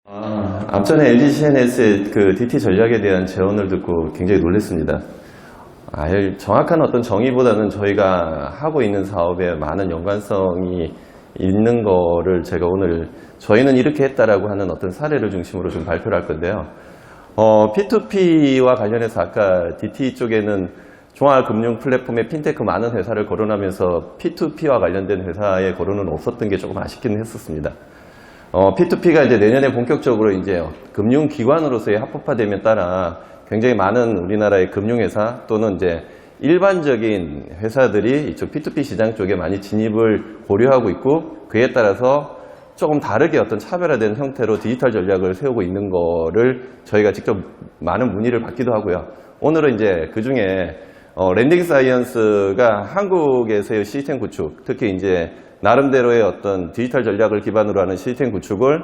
앞전에 LG CNS의 그 DT 전략에 대한 제언을 듣고 굉장히 놀랐습니다. 정확한 어떤 정의보다는 저희가 하고 있는 사업에 많은 연관성이 있는 거를 제가 오늘 저희는 이렇게 했다라고 하는 어떤 사례를 중심으로 좀 발표를 할 건데요. P2P와 관련해서 아까 DT 쪽에는 종합금융 플랫폼의 핀테크 많은 회사를 거론하면서 P2P와 관련된 회사의 거론은 없었던 게 조금 아쉽긴 했었습니다. P2P가 이제 내년에 본격적으로 이제 금융기관으로서의 합법화됨에 따라 굉장히 많은 우리나라의 금융회사 또는 이제 일반적인 회사들이 이쪽 P2P 시장 쪽에 많이 진입을 고려하고 있고, 그에 따라서 조금 다르게 어떤 차별화된 형태로 디지털 전략을 세우고 있는 거를 저희가 직접 많은 문의를 받기도 하고요. 오늘은 이제 그 중에 랜딩 사이언스가 한국에서의 시스템 구축, 특히 이제 나름대로의 어떤 디지털 전략을 기반으로 하는 시스템 구축을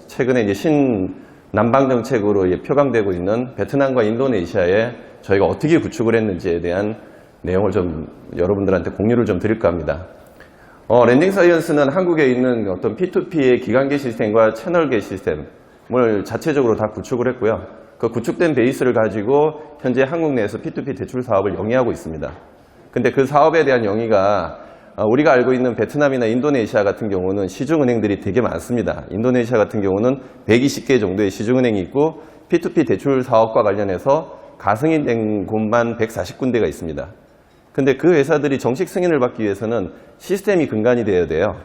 최근에 이제 신남방 정책으로 표방되고 있는 베트남과 인도네시아에 저희가 어떻게 구축을 했는지에 대한 내용을 좀 여러분들한테 공유를 좀 드릴까 합니다. 랜딩 사이언스는 한국에 있는 어떤 P2P의 기관계 시스템과 채널계 시스템을 자체적으로 다 구축을 했고요. 그 구축된 베이스를 가지고 현재 한국 내에서 P2P 대출 사업을 영위하고 있습니다. 근데 그 사업에 대한 영위가 우리가 알고 있는 베트남이나 인도네시아 같은 경우는 시중은행들이 되게 많습니다. 인도네시아 같은 경우는 120개 정도의 시중은행이 있고 P2P 대출 사업과 관련해서 가승인 된 곳만 140군데가 있습니다. 근데 그 회사들이 정식 승인을 받기 위해서는 시스템이 근간이 되어야 돼요.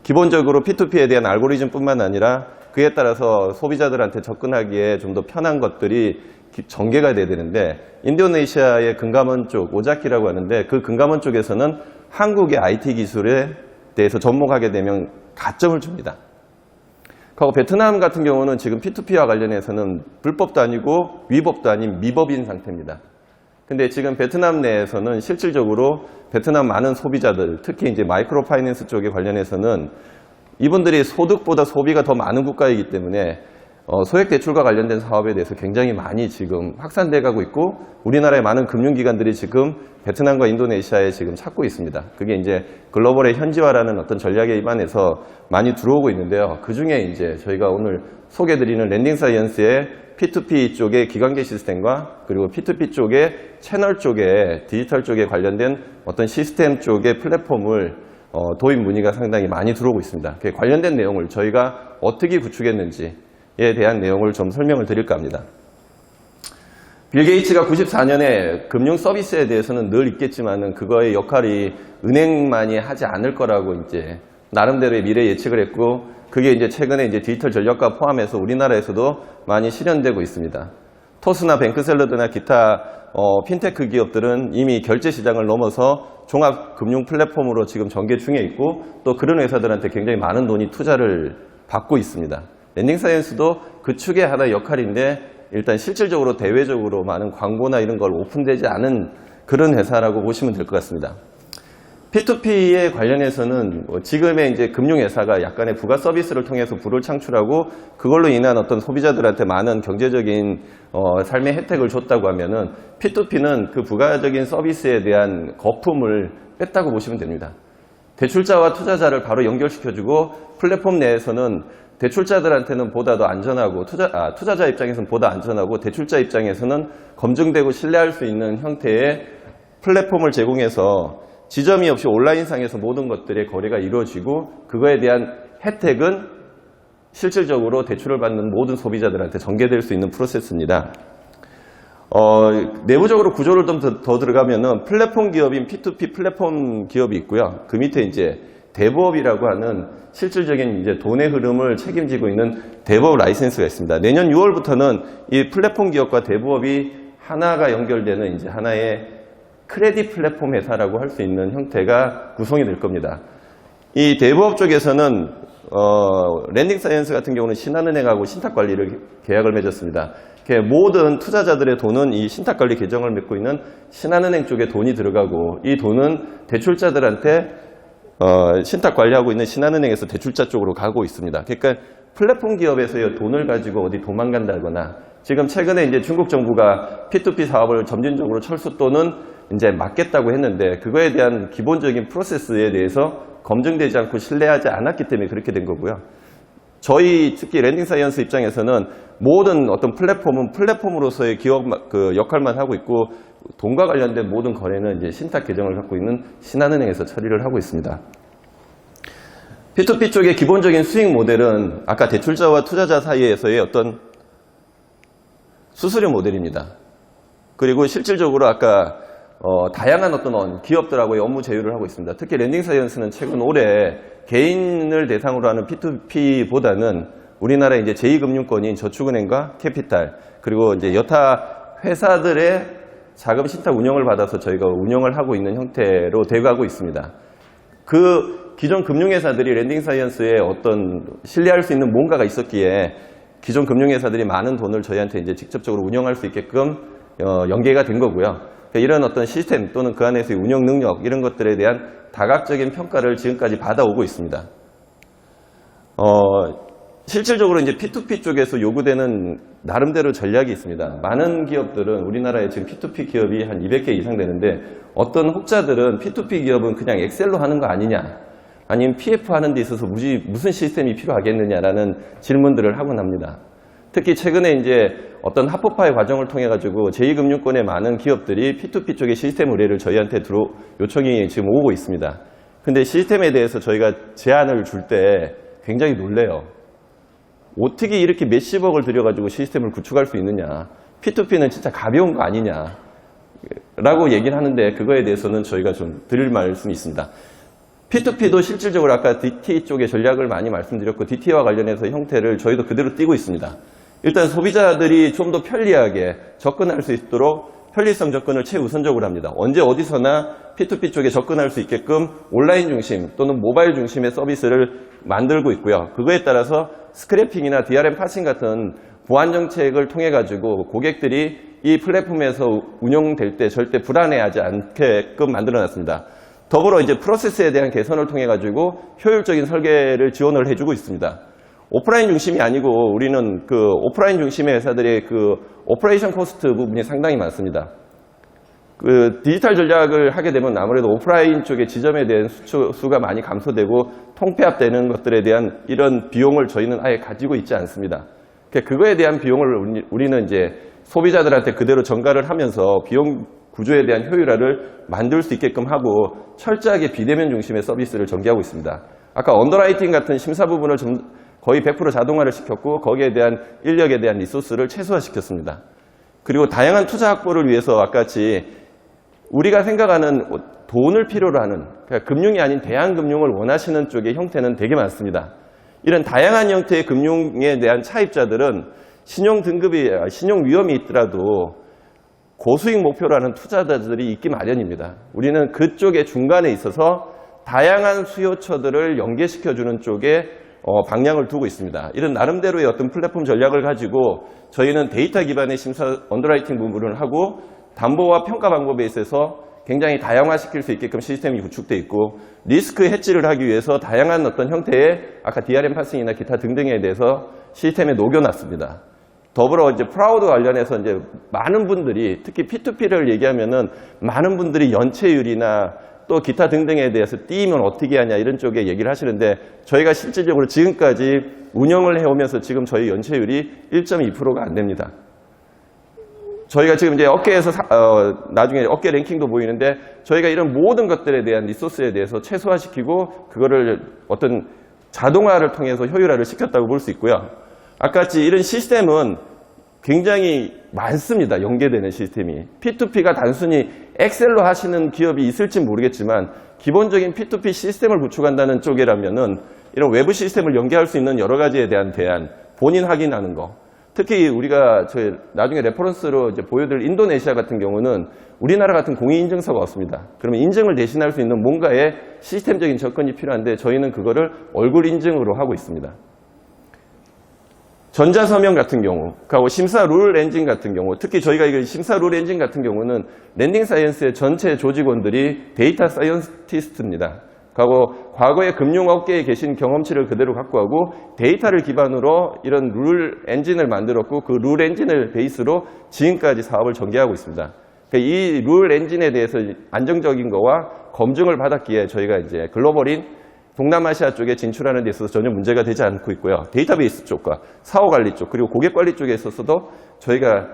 기본적으로 P2P에 대한 알고리즘뿐만 아니라 그에 따라서 소비자들한테 접근하기에 좀 더 편한 것들이 전개가 돼야 되는데, 인도네시아의 금감원 쪽, 오자키라고 하는데 그 금감원 쪽에서는 한국의 IT 기술에 대해서 접목하게 되면 가점을 줍니다. 그리고 베트남 같은 경우는 지금 P2P와 관련해서는 불법도 아니고 위법도 아닌 미법인 상태입니다. 근데 지금 베트남 내에서는 실질적으로 베트남 많은 소비자들, 특히 이제 마이크로 파이낸스 쪽에 관련해서는 이분들이 소득보다 소비가 더 많은 국가이기 때문에 소액 대출과 관련된 사업에 대해서 굉장히 많이 지금 확산돼 가고 있고, 우리나라의 많은 금융기관들이 지금 베트남과 인도네시아에 지금 찾고 있습니다. 그게 이제 글로벌의 현지화라는 어떤 전략에 입안해서 많이 들어오고 있는데요. 그 중에 이제 저희가 오늘 소개드리는 랜딩 사이언스의 P2P 쪽의 기관계 시스템과 그리고 P2P 쪽의 채널 쪽에 디지털 쪽에 관련된 어떤 시스템 쪽의 플랫폼을 도입 문의가 상당히 많이 들어오고 있습니다. 관련된 내용을 저희가 어떻게 구축했는지에 대한 내용을 좀 설명을 드릴까 합니다. 빌 게이츠가 94년에 금융 서비스에 대해서는 늘 있겠지만은 그거의 역할이 은행만이 하지 않을 거라고 이제 나름대로의 미래 예측을 했고, 그게 이제 최근에 이제 디지털 전략과 포함해서 우리나라에서도 많이 실현되고 있습니다. 토스나 뱅크샐러드나 기타 핀테크 기업들은 이미 결제 시장을 넘어서 종합 금융 플랫폼으로 지금 전개 중에 있고, 또 그런 회사들한테 굉장히 많은 돈이 투자를 받고 있습니다. 랜딩 사이언스도 그 축의 하나의 역할인데, 일단 실질적으로 대외적으로 많은 광고나 이런 걸 오픈되지 않은 그런 회사라고 보시면 될 것 같습니다. P2P에 관련해서는 지금의 이제 금융회사가 약간의 부가 서비스를 통해서 부를 창출하고 그걸로 인한 어떤 소비자들한테 많은 경제적인 삶의 혜택을 줬다고 하면은 P2P는 그 부가적인 서비스에 대한 거품을 뺐다고 보시면 됩니다. 대출자와 투자자를 바로 연결시켜주고, 플랫폼 내에서는 대출자들한테는 보다 더 안전하고 투자자 입장에서는 보다 안전하고 대출자 입장에서는 검증되고 신뢰할 수 있는 형태의 플랫폼을 제공해서 지점이 없이 온라인상에서 모든 것들의 거래가 이루어지고, 그거에 대한 혜택은 실질적으로 대출을 받는 모든 소비자들한테 전개될 수 있는 프로세스입니다. 내부적으로 구조를 좀 더 들어가면은 플랫폼 기업인 P2P 플랫폼 기업이 있고요. 그 밑에 이제 대부업이라고 하는 실질적인 이제 돈의 흐름을 책임지고 있는 대부업 라이센스가 있습니다. 내년 6월부터는 이 플랫폼 기업과 대부업이 하나가 연결되는 이제 하나의 크레딧 플랫폼 회사라고 할 수 있는 형태가 구성이 될 겁니다. 이 대부업 쪽에서는 랜딩 사이언스 같은 경우는 신한은행하고 신탁관리를 계약을 맺었습니다. 모든 투자자들의 돈은 이 신탁관리 계정을 맺고 있는 신한은행 쪽에 돈이 들어가고, 이 돈은 대출자들한테 신탁관리하고 있는 신한은행에서 대출자 쪽으로 가고 있습니다. 그러니까 플랫폼 기업에서의 돈을 가지고 어디 도망간다거나, 지금 최근에 이제 중국 정부가 P2P 사업을 점진적으로 철수 또는 이제 막겠다고 했는데, 그거에 대한 기본적인 프로세스에 대해서 검증되지 않고 신뢰하지 않았기 때문에 그렇게 된 거고요. 저희 특히 랜딩 사이언스 입장에서는 모든 어떤 플랫폼은 플랫폼으로서의 기업 그 역할만 하고 있고 돈과 관련된 모든 거래는 이제 신탁 계정을 갖고 있는 신한은행에서 처리를 하고 있습니다. P2P 쪽의 기본적인 수익 모델은 아까 대출자와 투자자 사이에서의 어떤 수수료 모델입니다. 그리고 실질적으로 아까 다양한 어떤 기업들하고의 업무 제휴를 하고 있습니다. 특히 랜딩 사이언스는 최근 올해 개인을 대상으로 하는 P2P보다는 우리나라의 이제 제2금융권인 저축은행과 캐피탈 그리고 이제 여타 회사들의 자금 신탁 운영을 받아서 저희가 운영을 하고 있는 형태로 돼가고 있습니다. 그 기존 금융회사들이 랜딩 사이언스에 어떤 신뢰할 수 있는 뭔가가 있었기에 기존 금융회사들이 많은 돈을 저희한테 이제 직접적으로 운영할 수 있게끔 연계가 된 거고요. 이런 어떤 시스템 또는 그 안에서의 운영 능력 이런 것들에 대한 다각적인 평가를 지금까지 받아오고 있습니다. 실질적으로 이제 P2P 쪽에서 요구되는 나름대로 전략이 있습니다. 많은 기업들은 우리나라에 지금 P2P 기업이 한 200개 이상 되는데 어떤 혹자들은 P2P 기업은 그냥 엑셀로 하는 거 아니냐 아니면 PF 하는 데 있어서 무슨 시스템이 필요하겠느냐라는 질문들을 하곤 합니다. 특히 최근에 이제 어떤 합법화의 과정을 통해 가지고 제2금융권의 많은 기업들이 P2P 쪽의 시스템 의뢰를 저희한테 요청이 지금 오고 있습니다. 근데 시스템에 대해서 저희가 제안을 줄 때 굉장히 놀래요. 어떻게 이렇게 몇십억을 들여가지고 시스템을 구축할 수 있느냐. P2P는 진짜 가벼운 거 아니냐. 라고 얘기를 하는데 그거에 대해서는 저희가 좀 드릴 말씀이 있습니다. P2P도 실질적으로 아까 DT 쪽의 전략을 많이 말씀드렸고 DT와 관련해서 형태를 저희도 그대로 띄고 있습니다. 일단 소비자들이 좀 더 편리하게 접근할 수 있도록 편리성 접근을 최우선적으로 합니다. 언제 어디서나 P2P 쪽에 접근할 수 있게끔 온라인 중심 또는 모바일 중심의 서비스를 만들고 있고요. 그거에 따라서 스크래핑이나 DRM 파싱 같은 보안 정책을 통해 가지고 고객들이 이 플랫폼에서 운영될 때 절대 불안해하지 않게끔 만들어놨습니다. 더불어 이제 프로세스에 대한 개선을 통해 가지고 효율적인 설계를 지원을 해주고 있습니다. 오프라인 중심이 아니고 우리는 그 오프라인 중심의 회사들의 그 오퍼레이션 코스트 부분이 상당히 많습니다. 그 디지털 전략을 하게 되면 아무래도 오프라인 쪽의 지점에 대한 수가 많이 감소되고 통폐합되는 것들에 대한 이런 비용을 저희는 아예 가지고 있지 않습니다. 그거에 대한 비용을 우리는 이제 소비자들한테 그대로 전가를 하면서 비용 구조에 대한 효율화를 만들 수 있게끔 하고 철저하게 비대면 중심의 서비스를 전개하고 있습니다. 아까 언더라이팅 같은 심사 부분을 거의 100% 자동화를 시켰고 거기에 대한 인력에 대한 리소스를 최소화시켰습니다. 그리고 다양한 투자 확보를 위해서 아까 같이 우리가 생각하는 돈을 필요로 하는 그러니까 금융이 아닌 대안금융을 원하시는 쪽의 형태는 되게 많습니다. 이런 다양한 형태의 금융에 대한 차입자들은 신용 위험이 있더라도 고수익 목표로 하는 투자자들이 있기 마련입니다. 우리는 그쪽의 중간에 있어서 다양한 수요처들을 연계시켜주는 쪽에 방향을 두고 있습니다. 이런 나름대로의 어떤 플랫폼 전략을 가지고 저희는 데이터 기반의 심사 언더라이팅 부분을 하고 담보와 평가 방법에 있어서 굉장히 다양화시킬 수 있게끔 시스템이 구축되어 있고 리스크 해지를 하기 위해서 다양한 어떤 형태의 아까 DRM 파싱이나 기타 등등에 대해서 시스템에 녹여놨습니다. 더불어 이제 프라우드 관련해서 이제 많은 분들이 특히 P2P를 얘기하면은 많은 분들이 연체율이나 또 기타 등등에 대해서 띄면 어떻게 하냐 이런 쪽에 얘기를 하시는데 저희가 실질적으로 지금까지 운영을 해오면서 지금 저희 연체율이 1.2%가 안 됩니다. 저희가 지금 이제 업계에서 나중에 업계 랭킹도 보이는데 저희가 이런 모든 것들에 대한 리소스에 대해서 최소화시키고 그거를 어떤 자동화를 통해서 효율화를 시켰다고 볼 수 있고요. 아까 같이 이런 시스템은 굉장히 많습니다. 연계되는 시스템이. P2P가 단순히 엑셀로 하시는 기업이 있을지 모르겠지만 기본적인 P2P 시스템을 구축한다는 쪽이라면은 이런 외부 시스템을 연계할 수 있는 여러 가지에 대한 대안, 본인 확인하는 거. 특히 우리가 나중에 레퍼런스로 이제 보여드릴 인도네시아 같은 경우는 우리나라 같은 공인인증서가 없습니다. 그러면 인증을 대신할 수 있는 뭔가의 시스템적인 접근이 필요한데 저희는 그거를 얼굴 인증으로 하고 있습니다. 전자서명 같은 경우, 그리고 심사 룰 엔진 같은 경우, 특히 저희가 이 심사 룰 엔진 같은 경우는 랜딩 사이언스의 전체 조직원들이 데이터 사이언티스트입니다. 그리고 과거에 금융업계에 계신 경험치를 그대로 갖고 가고 데이터를 기반으로 이런 룰 엔진을 만들었고 그 룰 엔진을 베이스로 지금까지 사업을 전개하고 있습니다. 이 룰 엔진에 대해서 안정적인 거와 검증을 받았기에 저희가 이제 글로벌인 동남아시아 쪽에 진출하는 데 있어서 전혀 문제가 되지 않고 있고요. 데이터베이스 쪽과 사후관리 쪽 그리고 고객관리 쪽에 있어서도 저희가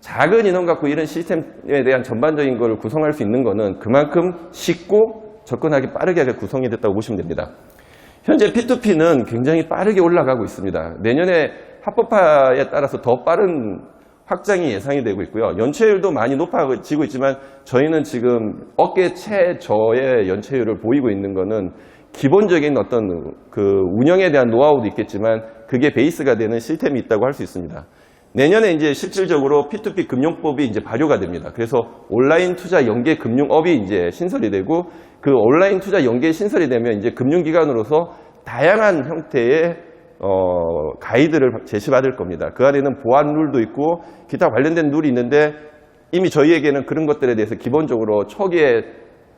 작은 인원 갖고 이런 시스템에 대한 전반적인 걸 구성할 수 있는 거는 그만큼 쉽고 접근하기 빠르게 구성이 됐다고 보시면 됩니다. 현재 P2P는 굉장히 빠르게 올라가고 있습니다. 내년에 합법화에 따라서 더 빠른 확장이 예상이 되고 있고요. 연체율도 많이 높아지고 있지만 저희는 지금 업계 최저의 연체율을 보이고 있는 거는 기본적인 어떤 그 운영에 대한 노하우도 있겠지만 그게 베이스가 되는 시스템이 있다고 할 수 있습니다. 내년에 이제 실질적으로 P2P 금융법이 이제 발효가 됩니다. 그래서 온라인 투자 연계 금융업이 이제 신설이 되고 그 온라인 투자 연계 신설이 되면 이제 금융기관으로서 다양한 형태의 가이드를 제시받을 겁니다. 그 안에는 보안 룰도 있고 기타 관련된 룰이 있는데 이미 저희에게는 그런 것들에 대해서 기본적으로 초기에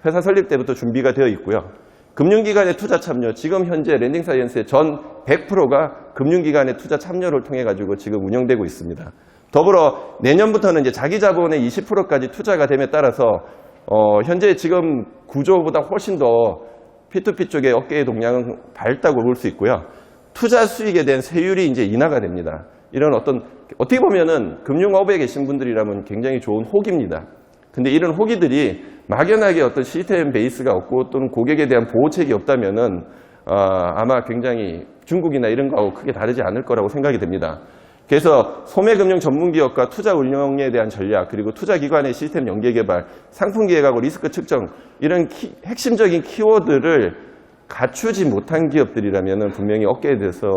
회사 설립 때부터 준비가 되어 있고요. 금융기관의 투자 참여, 지금 현재 랜딩사이언스의 전 100%가 금융기관의 투자 참여를 통해 가지고 지금 운영되고 있습니다. 더불어 내년부터는 이제 자기 자본의 20%까지 투자가 됨에 따라서 현재 지금 구조보다 훨씬 더 P2P 쪽의 업계의 동향은 밝다고 볼 수 있고요. 투자 수익에 대한 세율이 이제 인하가 됩니다. 이런 어떻게 보면은 금융업에 계신 분들이라면 굉장히 좋은 호기입니다. 근데 이런 호기들이 막연하게 어떤 시스템 베이스가 없고 또는 고객에 대한 보호책이 없다면은 아마 굉장히 중국이나 이런 거하고 크게 다르지 않을 거라고 생각이 됩니다. 그래서 소매금융 전문기업과 투자 운영에 대한 전략 그리고 투자기관의 시스템 연계 개발, 상품 기획하고 리스크 측정 이런 핵심적인 키워드를 갖추지 못한 기업들이라면 분명히 업계에 대해서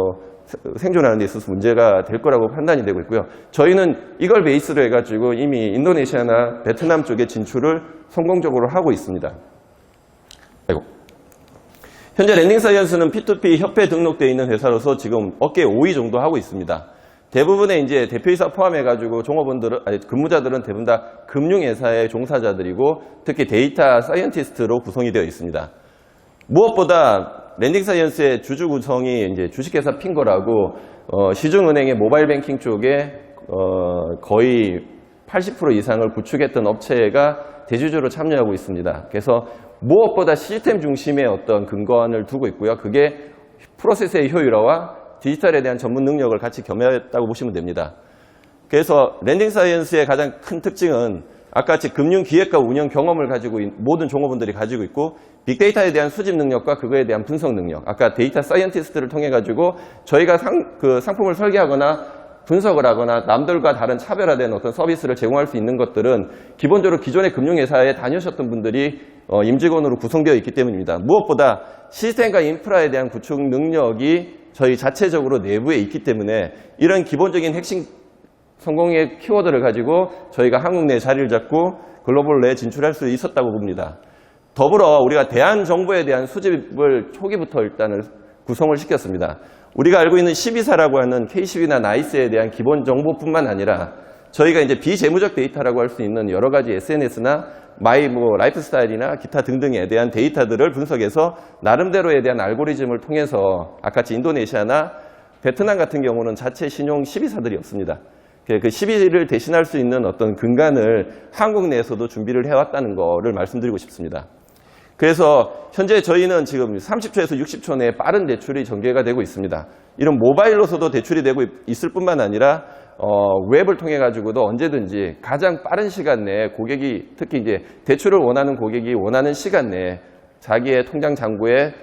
생존하는 데 있어서 문제가 될 거라고 판단이 되고 있고요. 저희는 이걸 베이스로 해가지고 이미 인도네시아나 베트남 쪽에 진출을 성공적으로 하고 있습니다. 현재 랜딩사이언스는 P2P 협회 등록되어 있는 회사로서 지금 업계 5위 정도 하고 있습니다. 대부분의 이제 대표이사 포함해가지고 종업원들은, 근무자들은 대부분 다 금융회사의 종사자들이고 특히 데이터 사이언티스트로 구성이 되어 있습니다. 무엇보다 랜딩사이언스의 주주 구성이 이제 주식회사 핑거라고 시중은행의 모바일 뱅킹 쪽에 거의 80% 이상을 구축했던 업체가 대주주로 참여하고 있습니다. 그래서 무엇보다 시스템 중심의 어떤 근거안을 두고 있고요. 그게 프로세스의 효율화와 디지털에 대한 전문 능력을 같이 겸했다고 보시면 됩니다. 그래서 랜딩사이언스의 가장 큰 특징은 아까 같이 금융기획과 운영 경험을 가지고 모든 종업원들이 가지고 있고 빅데이터에 대한 수집 능력과 그거에 대한 분석 능력 아까 데이터 사이언티스트를 통해 가지고 저희가 상품을 설계하거나 분석을 하거나 남들과 다른 차별화된 어떤 서비스를 제공할 수 있는 것들은 기본적으로 기존의 금융회사에 다니셨던 분들이 임직원으로 구성되어 있기 때문입니다. 무엇보다 시스템과 인프라에 대한 구축 능력이 저희 자체적으로 내부에 있기 때문에 이런 기본적인 핵심 성공의 키워드를 가지고 저희가 한국 내에 자리를 잡고 글로벌 내에 진출할 수 있었다고 봅니다. 더불어 우리가 대한정보에 대한 수집을 초기부터 일단은 구성을 시켰습니다. 우리가 알고 있는 12사라고 하는 KCB나 나이스에 대한 기본 정보뿐만 아니라 저희가 이제 비재무적 데이터라고 할 수 있는 여러 가지 SNS나 라이프 스타일이나 기타 등등에 대한 데이터들을 분석해서 나름대로에 대한 알고리즘을 통해서 아까같이 인도네시아나 베트남 같은 경우는 자체 신용 12사들이 없습니다. 그 12를 대신할 수 있는 어떤 근간을 한국 내에서도 준비를 해왔다는 거를 말씀드리고 싶습니다. 그래서 현재 저희는 지금 30초에서 60초 내에 빠른 대출이 전개가 되고 있습니다. 이런 모바일로서도 대출이 되고 있을 뿐만 아니라 웹을 통해 가지고도 언제든지 가장 빠른 시간 내에 고객이 특히 이제 대출을 원하는 고객이 원하는 시간 내에 자기의 통장 잔고에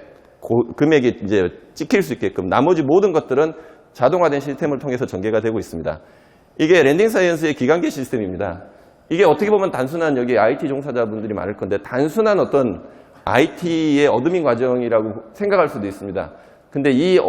금액이 이제 찍힐 수 있게끔 나머지 모든 것들은 자동화된 시스템을 통해서 전개가 되고 있습니다. 이게 랜딩사이언스의 기간계 시스템입니다. 이게 어떻게 보면 단순한 여기 IT 종사자분들이 많을 건데 단순한 어떤 IT의 어드민 과정이라고 생각할 수도 있습니다. 근데 이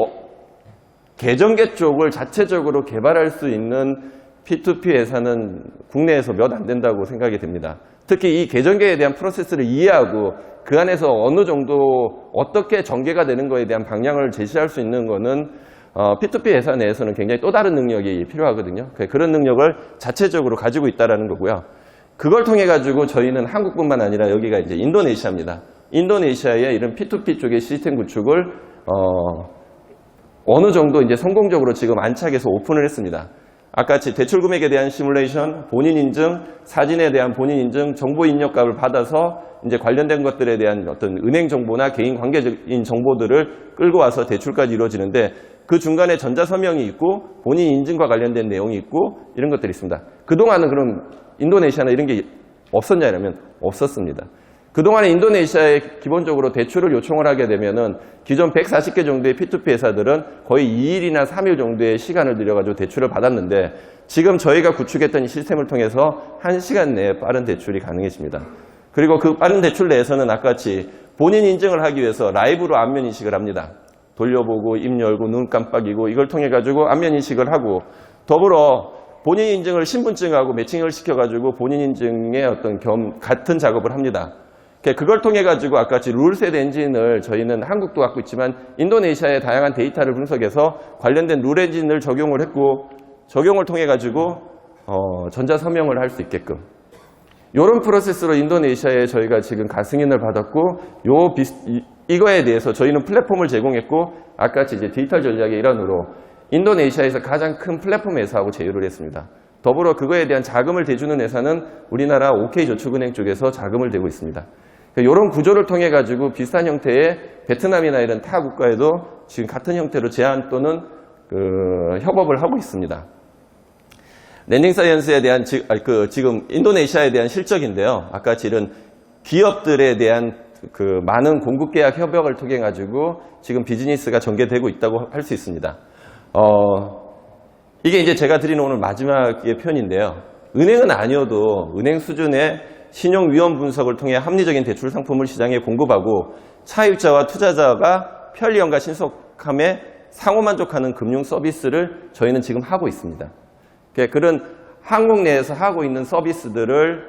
계정계 쪽을 자체적으로 개발할 수 있는 P2P 회사는 국내에서 몇 안 된다고 생각이 됩니다. 특히 이 계정계에 대한 프로세스를 이해하고 그 안에서 어느 정도 어떻게 전개가 되는 거에 대한 방향을 제시할 수 있는 거는 P2P 회사 내에서는 굉장히 또 다른 능력이 필요하거든요. 그런 능력을 자체적으로 가지고 있다는 거고요. 그걸 통해 가지고 저희는 한국뿐만 아니라 여기가 이제 인도네시아입니다. 인도네시아의 이런 P2P 쪽의 시스템 구축을 어느 정도 이제 성공적으로 지금 안착해서 오픈을 했습니다. 아까같이 대출 금액에 대한 시뮬레이션, 본인 인증, 사진에 대한 본인 인증, 정보 입력값을 받아서 이제 관련된 것들에 대한 어떤 은행 정보나 개인 관계적인 정보들을 끌고 와서 대출까지 이루어지는데 그 중간에 전자서명이 있고 본인 인증과 관련된 내용이 있고 이런 것들이 있습니다. 그동안은 그럼 인도네시아나 이런 게 없었냐면 없었습니다. 그동안에 인도네시아에 기본적으로 대출을 요청을 하게 되면은 기존 140개 정도의 P2P 회사들은 거의 2일이나 3일 정도의 시간을 들여가지고 대출을 받았는데 지금 저희가 구축했던 이 시스템을 통해서 1시간 내에 빠른 대출이 가능해집니다. 그리고 그 빠른 대출 내에서는 아까같이 본인 인증을 하기 위해서 라이브로 안면 인식을 합니다. 돌려보고 입 열고 눈 깜빡이고 이걸 통해 가지고 안면 인식을 하고 더불어 본인 인증을 신분증하고 매칭을 시켜가지고 본인 인증의 어떤 같은 작업을 합니다. 그걸 통해 가지고 아까같이 룰셋 엔진을 저희는 한국도 갖고 있지만 인도네시아의 다양한 데이터를 분석해서 관련된 룰 엔진을 적용을 했고 적용을 통해 가지고 전자서명을 할 수 있게끔 이런 프로세스로 인도네시아에 저희가 지금 가승인을 받았고 이거에 대해서 저희는 플랫폼을 제공했고 아까같이 이제 디지털 전략의 일환으로 인도네시아에서 가장 큰 플랫폼 회사하고 제휴를 했습니다. 더불어 그거에 대한 자금을 대주는 회사는 우리나라 OK저축은행 쪽에서 자금을 대고 있습니다. 이런 구조를 통해 가지고 비슷한 형태의 베트남이나 이런 타 국가에도 지금 같은 형태로 제안 또는 협업을 하고 있습니다. 랜딩사이언스에 대한 지금 인도네시아에 대한 실적인데요. 아까 이런 기업들에 대한 많은 공급계약 협약을 통해 가지고 지금 비즈니스가 전개되고 있다고 할 수 있습니다. 이게 이제 제가 드리는 오늘 마지막의 표현인데요. 은행은 아니어도 은행 수준의 신용 위험 분석을 통해 합리적인 대출 상품을 시장에 공급하고 차입자와 투자자가 편리함과 신속함에 상호 만족하는 금융 서비스를 저희는 지금 하고 있습니다. 그런 한국 내에서 하고 있는 서비스들을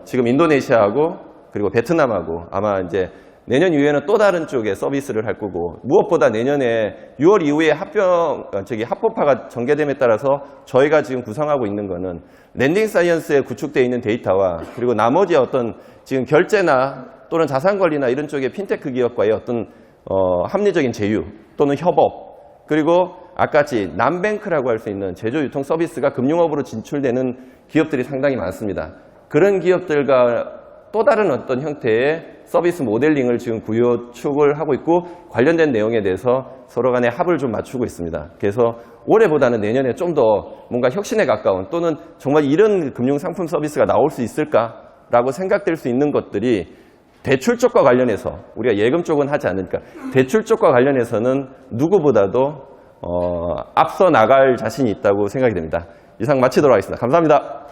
지금 인도네시아하고 그리고 베트남하고 아마 이제 내년 이후에는 또 다른 쪽에 서비스를 할 거고 무엇보다 내년에 6월 이후에 합법화가 전개됨에 따라서 저희가 지금 구성하고 있는 거는 랜딩 사이언스에 구축되어 있는 데이터와 그리고 나머지 어떤 지금 결제나 또는 자산 관리나 이런 쪽의 핀테크 기업과의 어떤 합리적인 제휴 또는 협업 그리고 아까같이 남뱅크라고 할 수 있는 제조 유통 서비스가 금융업으로 진출되는 기업들이 상당히 많습니다. 그런 기업들과 또 다른 어떤 형태의 서비스 모델링을 지금 구축을 하고 있고 관련된 내용에 대해서 서로 간에 합을 좀 맞추고 있습니다. 그래서 올해보다는 내년에 좀 더 뭔가 혁신에 가까운 또는 정말 이런 금융상품 서비스가 나올 수 있을까라고 생각될 수 있는 것들이 대출 쪽과 관련해서 우리가 예금 쪽은 하지 않으니까 대출 쪽과 관련해서는 누구보다도 앞서 나갈 자신이 있다고 생각이 됩니다. 이상 마치도록 하겠습니다. 감사합니다.